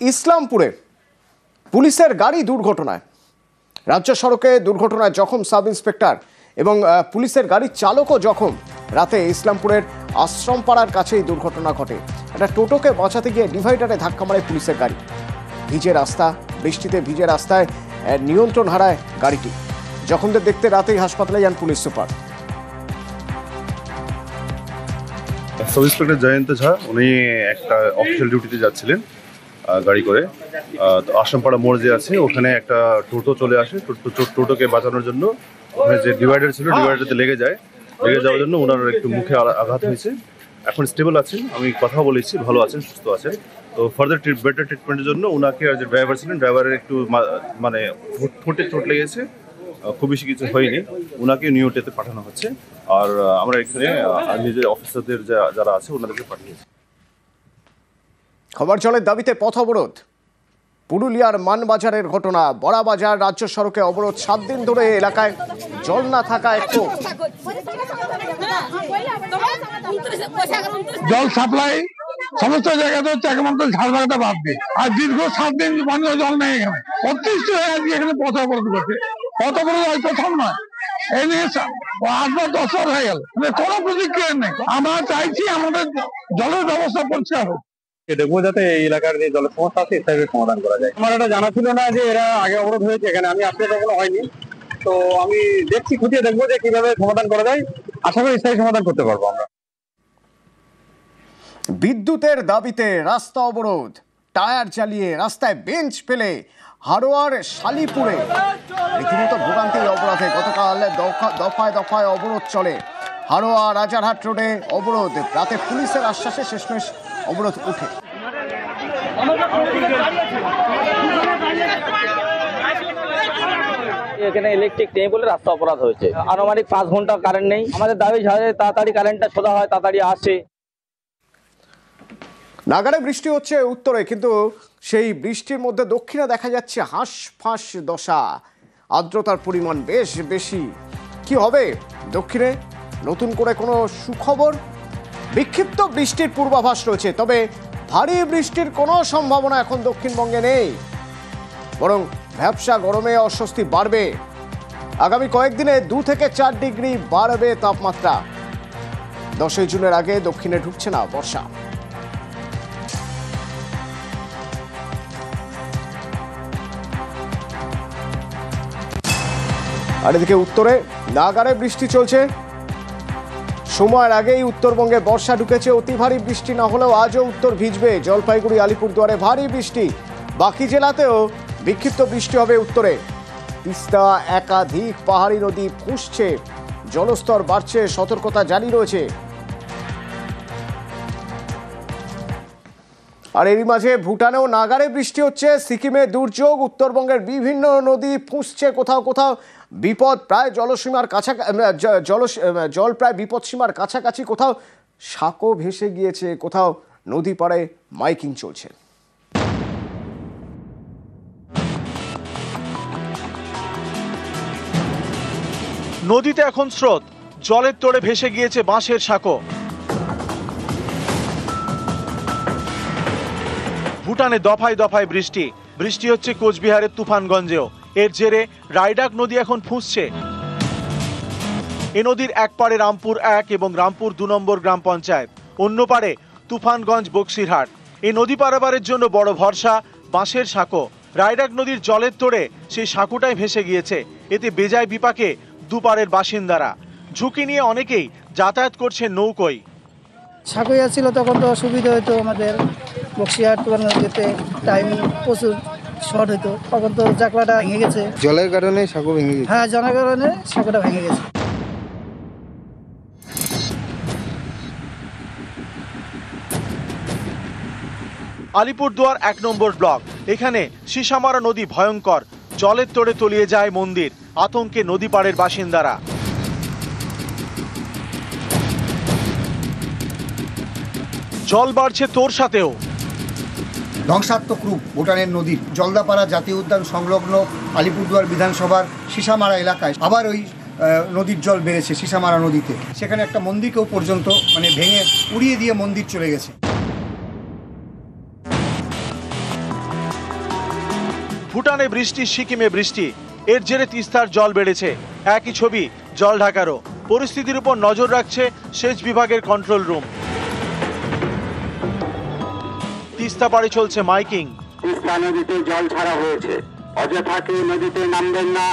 ইসলামপুরে পুলিশের গাড়ি দুর্ঘটনায়, রাজ্য সড়কে দুর্ঘটনায় জখম সাব ইন্সপেক্টর এবং পুলিশের গাড়ির চালকও জখম। রাতে ইসলামপুরের আশ্রমপাড়ার কাছেই দুর্ঘটনা ঘটে। একটা টোটোকে বাঁচাতে গিয়ে ডিভাইডারে ধাক্কা মারে পুলিশের গাড়ি। ভিজে রাস্তা, বৃষ্টিতে ভিজে রাস্তায় নিয়ন্ত্রণ হারায় গাড়িটি। জখমদের দেখতে রাতেই হাসপাতালে যান police super. Sub inspector Jayanta Jha উনি একটা অফিসিয়াল ডিউটিতে যাচ্ছিলেন গাড়ি করে। আশ্রমপাড়া মোড় যে আছে ওখানে একটা টোটো চলে আসে। টোটোকে বাঁচানোর জন্য ওখানে যে ডিভাইডার ছিল ডিভাইডারতে লেগে যাওয়ার জন্য ওনার একটু মুখে আঘাত হয়েছে। এখন স্টেবল আছেন, আমি কথা বলেছি, ভালো আছেন, সুস্থ আছেন। তো ফার্দার বেটার ট্রিটমেন্টের জন্য ওনাকে আর যে ড্রাইভার ছিলেন, ড্রাইভারের একটু মানে ঠোঁটে চোট লেগেছে, খুব বেশি কিছু হয়নি। ওনাকে নিউটেতে পাঠানো হচ্ছে। আর আমরা এখানে নিজের অফিসারদের যারা আছে ওনাদেরকে পাঠিয়েছি। খবর জলের দাবিতে পথ অবরোধ। পুরুলিয়ার মানবাজারের ঘটনা। বড়াবাজার রাজ্য সড়কে অবরোধ 7 দিন ধরে। এলাকায় জল না থাকা একটু জল সাপ্লাই সমস্ত জায়গাতে হচ্ছে, একমাত্র ঝালবাগাটা বাদ দিয়ে। আর দীর্ঘ 7 দিন পানীয় জল নেই এখানে। অতিষ্ঠ হয়ে আজকে এখানে পথ অবরোধ করছে। পথ অবরোধ ওই প্রথম নয়, এই নিয়ে 8 বা 10 বার হয়ে গেল, কোনো প্রতিক্রিয়া নেই। আমরা চাইছি আমাদের জলের ব্যবস্থা পরিষ্কার হোক। দেখবো যাতে এই এলাকার যে জলের সমস্যা আছে সেটাকে সমাধান করা যায়। আমার এটা জানা ছিল না যে এরা আগে অবরোধ হয়েছে এখানে, আমি আসলে কখনো হয়নি। তো আমি দেখছি, খুঁটিয়ে দেখবো যে কিভাবে সমাধান করা যায়। আশা করি স্থায়ী সমাধান করতে পারবো আমরা। বিদ্যুতের দাবিতে রাস্তা অবরোধ। টায়ার চালিয়ে রাস্তায় বেঞ্চ ফেলে হারোয়ার শালিপুরে রীতিমতো ভোগান্তি অবরোধে। গতকাল দফায় দফায় অবরোধ চলে। হারোয়া রাজারহাট রোডে অবরোধ। রাতে পুলিশের আশ্বাসে শেষমেশ অবরোধ উঠে। এখানে ইলেকট্রিক নেই বলে রাস্তা অপরাধ হয়েছে। আনুমানিক 5 ঘন্টা কারেন্ট নেই। আমাদের দাবি তাড়াতাড়ি কারেন্টটা সোজা হয়, তাড়াতাড়ি আসে। নাগারে বৃষ্টি হচ্ছে উত্তরে, কিন্তু সেই বৃষ্টির মধ্যে দক্ষিণে দেখা যাচ্ছে হাঁসফাঁস দশা। আর্দ্রতার পরিমাণ বেশ বেশি। কি হবে দক্ষিণে? নতুন করে কোনো সুখবর? বিক্ষিপ্ত বৃষ্টির পূর্বাভাস রয়েছে, তবে ভারী বৃষ্টির কোনো সম্ভাবনা এখন দক্ষিণবঙ্গে নেই। বরং ভ্যাপসা গরমে অস্বস্তি বাড়বে। আগামী কয়েকদিনে 2 থেকে 4 ডিগ্রি বাড়বে তাপমাত্রা। 10 জুনের আগে দক্ষিণে ঢুকছে না বর্ষা। আর এদিকে উত্তরে নাগারে বৃষ্টি চলছে। সময়ের আগেই উত্তরবঙ্গে বর্ষা ঢুকেছে। অতি ভারী বৃষ্টি না হলেও আজও উত্তর ভিজবে। জলপাইগুড়ি, আলিপুরদুয়ারে ভারী বৃষ্টি। বাকি জেলাতেও বিক্ষিপ্ত বৃষ্টি হবে উত্তরে। তিস্তা একাধিক পাহাড়ি নদী ফুঁসছে, জলস্তর বাড়ছে, সতর্কতা জারি রয়েছে। আর এরই মাঝে ভুটানেও নাগারে বৃষ্টি হচ্ছে। সিকিমে দুর্যোগ। উত্তরবঙ্গের বিভিন্ন নদী ফুঁসছে, কোথাও কোথাও বিপদ প্রায় জলসীমার কাছাকাছি, জল প্রায় বিপদসীমার কাছাকাছি। কোথাও সাঁকো ভেসে গিয়েছে, কোথাও নদী পাড়ে মাইকিং চলছে। নদীতে এখন স্রোত, জলের তোড়ে ভেসে গিয়েছে বাঁশের সাঁকো। ভুটানে দফায় দফায় বৃষ্টি হচ্ছে কোচবিহারের তুফানগঞ্জেও। এর জেরে রায়ডাক নদী এখন ফুঁসছে। এ নদীর এক পাড়ে রামপুর 1 এবং রামপুর 2 নম্বর গ্রাম পঞ্চায়েত, অন্য পাড়ে তুফানগঞ্জ বক্সিরহাট। এই নদী পারাপারের জন্য বড় ভরসা বাঁশের সাঁকো। রায়ডাক নদীর জলের তোড়ে সেই সাঁকোটাই ভেসে গিয়েছে। এতে বেজায় বিপাকে দুপাড়ের বাসিন্দারা। ঝুঁকি নিয়ে অনেকেই যাতায়াত করছে নৌকোয়। সাঁকোয়া ছিল তখন তো সুবিধা হতো আমাদের। বক্সিরহাট যেতে টাইম প্রচুর শর্ট হতো, তখন তো জাকলাটা ভেঙে গেছে। জলের কারণে সাঁকো ভেঙে গেছে। হ্যাঁ, জলের কারণে সাঁকোটা ভেঙে গেছে। আলিপুরদুয়ার 1 নম্বর ব্লক। এখানে সিসামারা নদী ভয়ঙ্কর। জলের তোড়ে তলিয়ে যায় মন্দির। আতঙ্কে নদী পাড়ের বাসিন্দারা। জল বাড়ছে তোর সাথেও। ধ্বংসাত্মক রূপ ভুটানের নদীর। জলদাপাড়া জাতীয় উদ্যান সংলগ্ন আলিপুরদুয়ার বিধানসভার সিসামারা এলাকায় আবার ওই নদীর জল বেড়েছে সিসামারা নদীতে। সেখানে একটা মন্দিরকেও পর্যন্ত ভেঙে উড়িয়ে দিয়ে মন্দির চলে গেছে। ভুটানে বৃষ্টি, সিকিমে বৃষ্টি, এর জেরে তিস্তার জল বেড়েছে। একই ছবি জল ঢাকারও। পরিস্থিতির উপর নজর রাখছে সেচ বিভাগের কন্ট্রোল রুম। তিস্তা পাড়ে চলছে মাইকিং। তিস্তা নদীতে জল ছাড়া হয়েছে, অযথা কেউ নদীতে নামবেন না,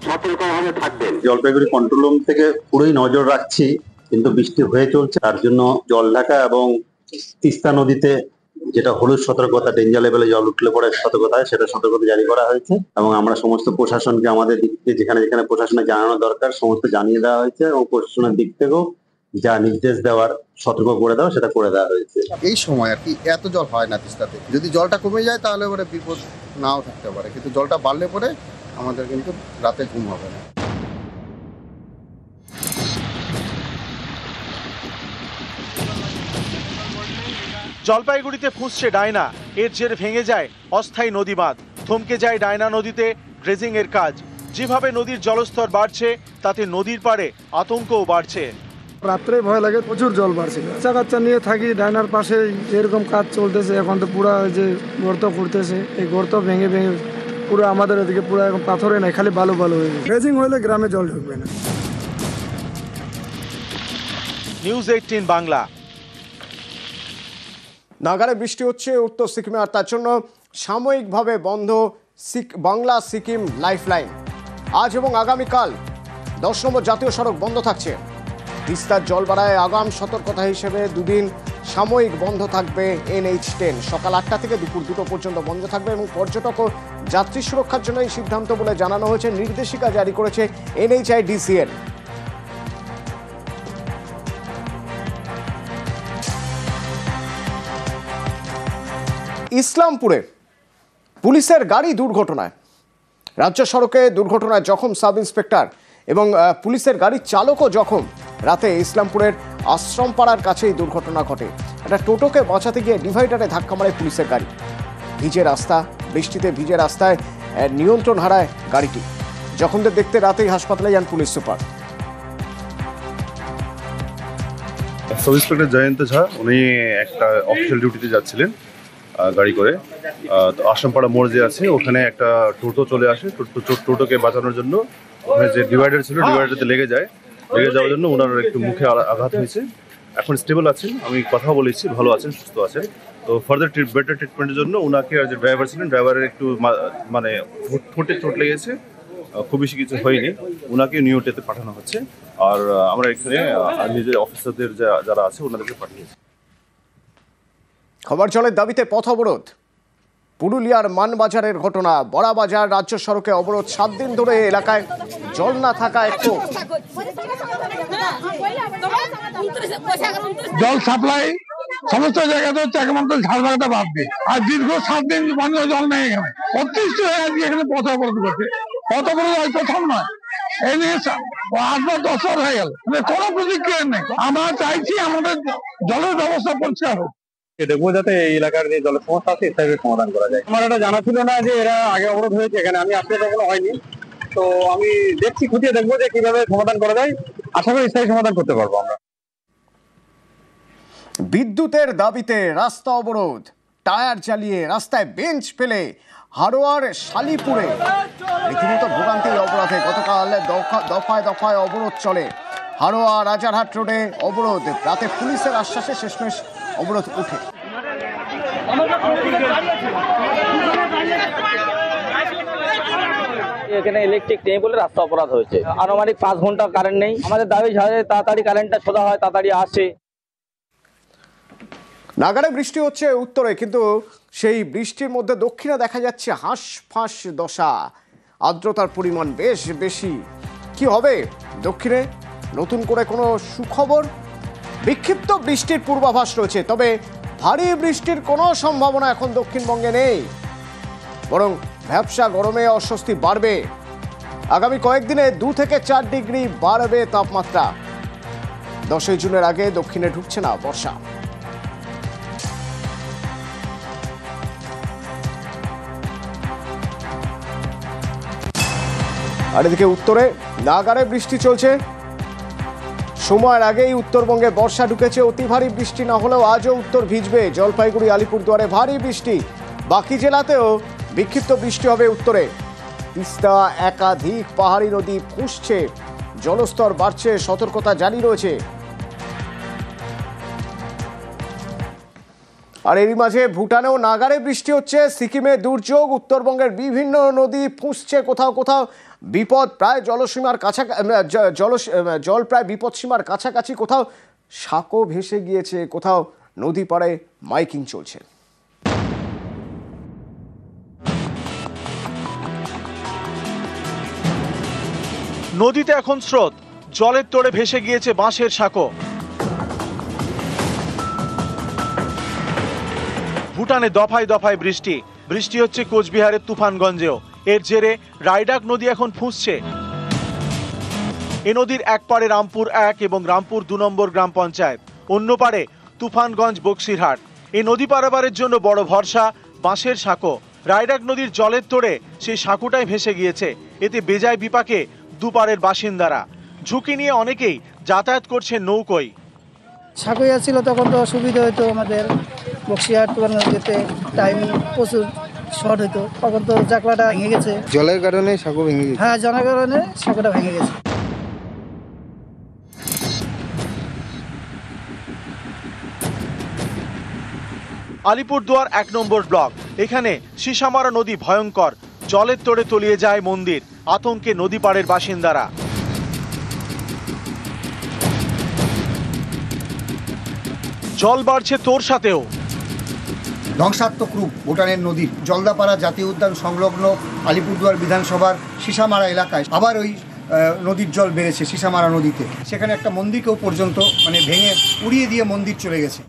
সতর্কভাবে থাকবেন। জলপাইগুড়ি কন্ট্রোল রুম থেকে পুরোই নজর রাখছি, কিন্তু বৃষ্টি হয়ে চলছে, তার জন্য জল ঢাকা এবং তিস্তা নদীতে যেটা হলুদ সতর্কতা, ডেঞ্জার লেভেলে জল উঠলে পরে সতর্কতা হয়, সেটা সতর্কতা জারি করা হয়েছে এবং আমরা সমস্ত প্রশাসনকে আমাদের দিক থেকে যেখানে যেখানে প্রশাসনে জানানো দরকার সমস্ত জানিয়ে দেওয়া হয়েছে এবং প্রশাসনের দিক থেকেও যা নির্দেশ দেওয়ার, সতর্ক করে দেওয়া, সেটা করে দেওয়া হয়েছে। এই সময় আর কি এত জল হয় না তিস্তাতে। যদি জলটা কমে যায় তাহলে পরে বিপদ নাও থাকতে পারে, কিন্তু জলটা বাড়লে পরে আমাদের কিন্তু রাতে ঘুম হবে না। জলপাইগুড়িতে ফুঁসছে ডায়না, এর জেরে ভেঙে যায় অস্থায়ী নদী বাঁধ। থমকে যায় ডায়না নদীতে ড্রেজিং এর কাজ। যেভাবে নদীর জলস্তর বাড়ছে তাতে নদীর পাড়ে আতঙ্কও বাড়ছে। রাত্রে ভয় লাগে, প্রচুর জল বাড়ছে। বাচ্চা কাচ্চা নিয়ে থাকি, ডায়নার পাশে এরকম কাজ চলতেছে। এখন তো পুরা যে গর্ত করতেছে, এই গর্ত ভেঙে ভেঙে পুরো আমাদের এদিকে পুরো এখন পাথরে নাই, খালি বালু বালু হয়ে গেছে। ড্রেজিং হলে গ্রামে জল ঢুকবে না। নিউজ 18 বাংলা। নাগারে বৃষ্টি হচ্ছে উত্তর সিকিমে, আর তার জন্য সাময়িকভাবে বন্ধ বাংলা সিকিম লাইফলাইন। আজ এবং আগামীকাল 10 নম্বর জাতীয় সড়ক বন্ধ থাকছে। তিস্তার জল বাড়ায় আগাম সতর্কতা হিসেবে দুদিন সাময়িক বন্ধ থাকবে NH10। সকাল 8টা থেকে দুপুর 2টো পর্যন্ত বন্ধ থাকবে এবং পর্যটক ও যাত্রী সুরক্ষার জন্য এই সিদ্ধান্ত বলে জানানো হয়েছে। নির্দেশিকা জারি করেছে NHIDCL। ইসলামপুরে পুলিশের গাড়ি দুর্ঘটনায়, রাজ্য সড়কে দুর্ঘটনায় জখম সাব ইন্সপেক্টর এবং পুলিশের গাড়ির চালকও জখম। রাতে ইসলামপুরের আশ্রমপাড়ার কাছেই দুর্ঘটনা ঘটে। একটা টোটোকে বাঁচাতে গিয়ে ডিভাইডারে ধাক্কা মারে পুলিশের গাড়ি। ভিজে রাস্তা, বৃষ্টিতে ভিজে রাস্তায় নিয়ন্ত্রণ হারায় গাড়িটি। জখমদের দেখতে রাতেই হাসপাতালে যান police super. Sub inspector Jayanta Jha, উনি একটা অফিসিয়াল ডিউটিতে যাচ্ছিলেন গাড়ি করে। তো আশ্রমপাড়া মোড় যে আছে ওখানে একটা টোটো চলে আসে। টোটোকে বাঁচানোর জন্য ওখানে যে ডিভাইডার ছিল, ডিভাইডারতে লেগে যাওয়ার জন্য ওনার একটু মুখে আঘাত হয়েছে। এখন স্টেবল আছেন, আমি কথা বলেছি, ভালো আছেন, সুস্থ আছেন। তো ফার্দার বেটার ট্রিটমেন্টের জন্য ওনাকে, আর যে ড্রাইভার ছিলেন, ড্রাইভারের একটু মানে ঠোঁটে চোট লেগেছে, খুব বেশি কিছু হয়নি। ওনাকে নিউটেতে পাঠানো হচ্ছে। আর আমরা এখানে নিজের অফিসারদের যারা আছে ওনাদেরকে পাঠিয়েছি। খবর জলের দাবিতে পথ অবরোধ। পুরুলিয়ার মানবাজারের ঘটনা। বড়াবাজার রাজ্য সড়কে অবরোধ 7 দিন ধরে। এলাকায় জল না থাকা একটু জল সাপ্লাই সমস্ত জায়গাতে হচ্ছে, একমাত্র ঝালবাগাটা বাদ দিয়ে। আর দীর্ঘ 7 দিন পানীয় জল নেই এখানে। অতিষ্ঠ হয়ে আজকে এখানে পথ অবরোধ করছে। পথ অবরোধ ওই প্রথম নয়, এই নিয়ে 8-10 বছর হয়ে গেল, কোনো প্রতিক্রিয়া নেই। আমরা চাইছি আমাদের জলের ব্যবস্থা পরিষ্কার হোক। দেখবো যাতে এই এলাকার যে জলের সমস্যা আছে স্থায়ী সমাধান করা যায়। আমার এটা জানা ছিল না যে এরা আগে অবরোধ হয়েছে এখানে, আমি আসলে কখনো হয়নি। তো আমি দেখছি, খুঁটিয়ে দেখবো যে কিভাবে সমাধান করা যায়। আশা করি স্থায়ী সমাধান করতে পারবো আমরা। বিদ্যুতের দাবিতে রাস্তা অবরোধ। টায়ার জ্বালিয়ে রাস্তায় বেঞ্চ ফেলে হারোয়ার শালিপুরে রীতিমতো ভোগান্তির অবরোধে গতকাল দফায় দফায় অবরোধ চলে। হারোয়া রাজারহাট রোডে অবরোধ। রাতে পুলিশের আশ্বাসে শেষমেশ অবরোধ উঠে। এখানে ইলেকট্রিক নেই বলে রাস্তা অপরাধ হয়েছে। আনুমানিক 5 ঘন্টা কারেন্ট নেই। আমাদের দাবি তাড়াতাড়ি কারেন্টটা সোজা হয়, তাড়াতাড়ি আসে। নাগারে বৃষ্টি হচ্ছে উত্তরে, কিন্তু সেই বৃষ্টির মধ্যে দক্ষিণে দেখা যাচ্ছে হাঁসফাঁস দশা। আর্দ্রতার পরিমাণ বেশ বেশি। কি হবে দক্ষিণে? নতুন করে কোনো সুখবর? বিক্ষিপ্ত বৃষ্টির পূর্বাভাস রয়েছে, তবে ভারী বৃষ্টির কোনো সম্ভাবনা এখন দক্ষিণবঙ্গে নেই। বরং ভ্যাপসা গরমে অস্বস্তি বাড়বে। আগামী কয়েকদিনে 2 থেকে 4 ডিগ্রি বাড়বে তাপমাত্রা। 10 জুনের আগে দক্ষিণে ঢুকছে না বর্ষা। আর এদিকে উত্তরে নাগারে বৃষ্টি চলছে। সময়ের আগেই উত্তরবঙ্গে বর্ষা ঢুকেছে। অতি ভারী বৃষ্টি না হলেও আজও উত্তর ভিজবে। জলপাইগুড়ি, আলিপুরদুয়ারে ভারী বৃষ্টি। বাকি জেলাতেও বিক্ষিপ্ত বৃষ্টি হবে উত্তরে। তিস্তা একাধিক পাহাড়ি নদী ফুঁসছে, জলস্তর বাড়ছে, সতর্কতা জারি রয়েছে। আর এরই মাঝে ভুটানেও নাগারে বৃষ্টি হচ্ছে। সিকিমে দুর্যোগ, উত্তরবঙ্গের বিভিন্ন নদী ফুঁসছে, কোথাও কোথাও বিপদ প্রায় জলসীমার কাছাকাছি, জল প্রায় বিপদসীমার কাছাকাছি, কোথাও সাঁকো ভেসে গিয়েছে, কোথাও নদী পাড়ে মাইকিং চলছে। নদীতে এখন স্রোত, জলের তোড়ে ভেসে গিয়েছে বাঁশের সাঁকো। ভুটানে দফায় দফায় বৃষ্টি বৃষ্টি হচ্ছে কোচবিহারের তুফানগঞ্জেও। এর জেরে রায়ডাক নদী এখন ফুঁসছে। এ নদীর এক পাড়ে রামপুর 1 এবং রামপুর 2 নম্বর গ্রাম পঞ্চায়েত, অন্য পাড়ে তুফানগঞ্জ বক্সিরহাট। এই নদী পারাপারের জন্য বড় ভরসা বাঁশের সাঁকো। রায়ডাক নদীর জলের তোড়ে সেই সাঁকোটাই ভেসে গিয়েছে। এতে বেজায় বিপাকে দুপাড়ের বাসিন্দারা। ঝুঁকি নিয়ে অনেকেই যাতায়াত করছে নৌকোয়। সাঁকো ছিল তখন তো অসুবিধা হতো আমাদের, বক্সিরহাট যেতে টাইম প্রচুর শর্ট হতো। তখন তো জাকলাটা ভেঙে গেছে, জলের কারণে সাঁকো ভেঙে গেছে। হ্যাঁ, জলের কারণে সাঁকোটা ভেঙে গেছে। আলিপুরদুয়ার 1 নম্বর ব্লক, এখানে সিসামারা নদী ভয়ঙ্কর, জলের তোড়ে তলিয়ে যায় মন্দির। আতঙ্কে নদী পাড়ের বাসিন্দারা। জল বাড়ছে তোর সাথেও। ধ্বংসাত্মক রূপ ভুটানের নদীর। জলদাপাড়া জাতীয় উদ্যান সংলগ্ন আলিপুরদুয়ার বিধানসভার সিসামারা এলাকায় আবার ওই নদীর জল বেড়েছে সিসামারা নদীতে। সেখানে একটা মন্দিরকেও পর্যন্ত ভেঙে উড়িয়ে দিয়ে মন্দির চলে গেছে।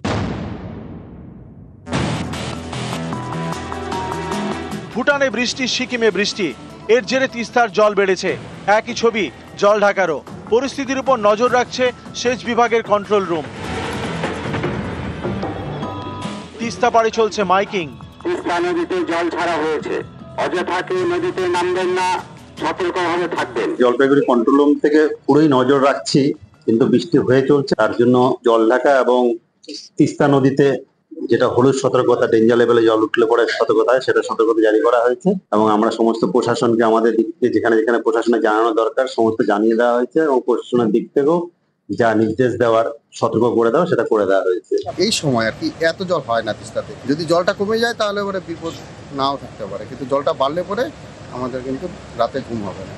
ভুটানে বৃষ্টি, সিকিমে বৃষ্টি, এর জেরে তিস্তার জল বেড়েছে। একই ছবি জল ঢাকারও। পরিস্থিতির উপর নজর রাখছে সেচ বিভাগের কন্ট্রোল রুম। তিস্তা পাড়ে চলছে মাইকিং। তিস্তা নদীতে জল ছাড়া হয়েছে, অযথা কেউ নদীতে নামবেন না, সতর্কভাবে থাকবেন। জলপাইগুড়ি কন্ট্রোল রুম থেকে পুরোই নজর রাখছি, কিন্তু বৃষ্টি হয়ে চলছে, তার জন্য জল ঢাকা এবং তিস্তা নদীতে যেটা হলুদ সতর্কতা, ডেঞ্জার লেভেলে জল উঠলে পরে সতর্কতা হয়, সেটা সতর্কতা জারি করা হয়েছে। এবং আমরা সমস্ত প্রশাসনকে আমাদের দিক থেকে যেখানে যেখানে প্রশাসনের জানানো দরকার সমস্ত জানিয়ে দেওয়া হয়েছে, এবং প্রশাসনের দিক থেকেও যা নির্দেশ দেওয়ার, সতর্ক করে দেওয়া, সেটা করে দেওয়া হয়েছে। এই সময় আর কি এত জল হয় না তিস্তাতে। যদি জলটা কমে যায় তাহলে পরে বিপদ নাও থাকতে পারে, কিন্তু জলটা বাড়লে পরে আমাদের কিন্তু রাতে ঘুম হবে না।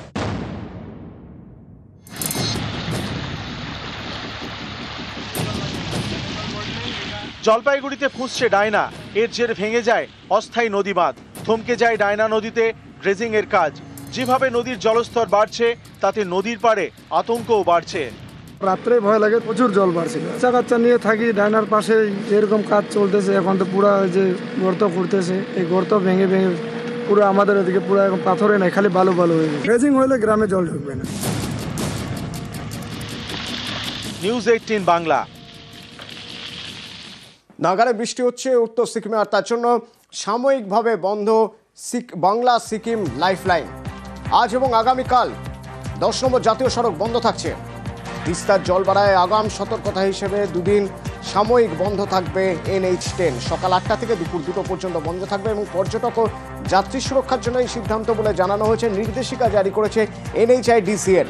জলপাইগুড়িতে ফুঁসছে ডায়না, এর জেরে ভেঙে যায় অস্থায়ী নদী বাঁধ। থমকে যায় ডায়না নদীতে ড্রেজিং এর কাজ। যেভাবে নদীর জলস্তর বাড়ছে তাতে নদীর পাড়ে আতঙ্কও বাড়ছে। রাত্রে ভয় লাগে, প্রচুর জল বাড়ছিল। বাচ্চা কাচ্চা নিয়ে থাকি ডায়নার পাশে, এরকম কাজ চলতেছে। এখন তো পুরা যে গর্ত করতেছে, এই গর্ত ভেঙে ভেঙে পুরো আমাদের এদিকে পুরো এখন পাথরে নাই, খালি বালু বালু হয়ে গেছে। ড্রেজিং হলে গ্রামে জল ঢুকবে না। নিউজ 18 বাংলা। নাগারে বৃষ্টি হচ্ছে উত্তর সিকিমে, আর তার জন্য সাময়িকভাবে বন্ধ বাংলা সিকিম লাইফলাইন। আজ এবং আগামীকাল 10 নম্বর জাতীয় সড়ক বন্ধ থাকছে। তিস্তার জল বাড়ায় আগাম সতর্কতা হিসেবে দুদিন সাময়িক বন্ধ থাকবে NH10। সকাল 8টা থেকে দুপুর 2টো পর্যন্ত বন্ধ থাকবে, এবং পর্যটক ও যাত্রী সুরক্ষার জন্য এই সিদ্ধান্ত বলে জানানো হয়েছে। নির্দেশিকা জারি করেছে NHIDCL।